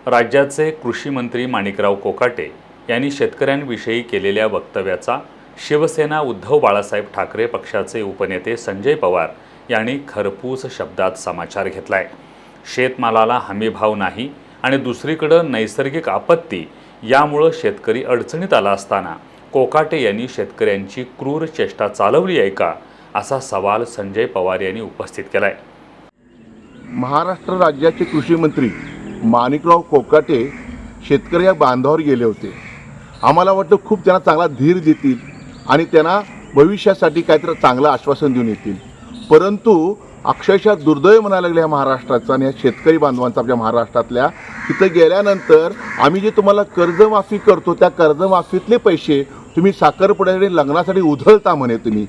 राज्याचे कृषी मंत्री माणिकराव कोकाटे यांनी शेतकऱ्यांविषयी केलेल्या वक्तव्याचा शिवसेना उद्धव बाळासाहेब ठाकरे पक्षाचे उपनेते संजय पवार यांनी खरपूस शब्दात समाचार घेतलाय। शेतमालाला हमीभाव नाही आणि दुसरीकडे नैसर्गिक आपत्ती यामुळे शेतकरी अडचणीत आला असताना कोकाटे यांनी शेतकऱ्यांची क्रूर चेष्टा चालवली आहे का, असा सवाल संजय पवार यांनी उपस्थित केलाय। महाराष्ट्र राज्याचे कृषी मंत्री माणिकराव कोकाटे शेतकरी बांधावर गेले होते। आम्हाला वाटतं खूप त्यांना चांगला धीर देतील आणि त्यांना भविष्यासाठी काहीतरी चांगलं आश्वासन देऊन येतील, परंतु अक्षरशः दुर्दैव म्हणायला लागले महाराष्ट्राचं आणि या शेतकरी बांधवांचा आपल्या महाराष्ट्रातल्या। तिथं गेल्यानंतर आम्ही जे तुम्हाला कर्जमाफी करतो त्या कर्जमाफीतले पैसे तुम्ही साखरपुड्यासाठी लग्नासाठी उधळता म्हणे तुम्ही।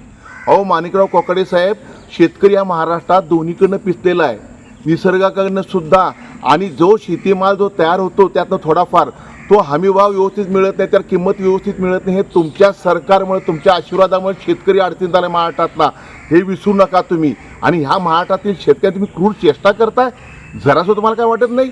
अहो माणिकराव कोकाटे साहेब, शेतकरी या महाराष्ट्रात दोन्हीकडनं पिसलेला आहे, निसर्गाकडनं सुद्धा, आणि जो शेतीमाल जो तयार होतो त्यातनं थोडाफार तो हमीभाव व्यवस्थित मिळत नाही, त्याला किंमत व्यवस्थित मिळत नाही। हे तुमच्या सरकारमुळे तुमच्या आशीर्वादामुळे शेतकरी अडचणीत आला महाराष्ट्रातला, हे विसरू नका तुम्ही। आणि ह्या महाराष्ट्रातील शेतकरी तुम्ही क्रूर चेष्टा करताय, जरासं तुम्हाला काय वाटत नाही?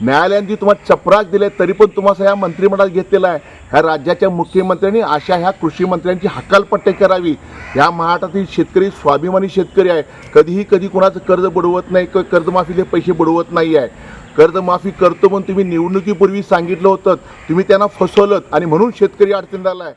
न्यायालयाने जी तुम्हाला चपराक दिले तरी पण तुम्हाला ह्या मंत्रिमंडळात घेतलेला आहे। ह्या राज्याच्या मुख्यमंत्र्यांनी अशा ह्या कृषी मंत्र्यांची हकालपट्टी करावी। ह्या महाराष्ट्रातील शेतकरी स्वाभिमानी शेतकरी आहे, कधी कुणाचं कर्ज बुडवत नाही, कर्जमाफीचे पैसे बुडवत नाही आहे। कर्जमाफी करतो म्हणून तुम्ही निवडणुकीपूर्वी सांगितलं होतं, तुम्ही त्यांना फसवलं आणि म्हणून शेतकरी अडचणीत आला आहे।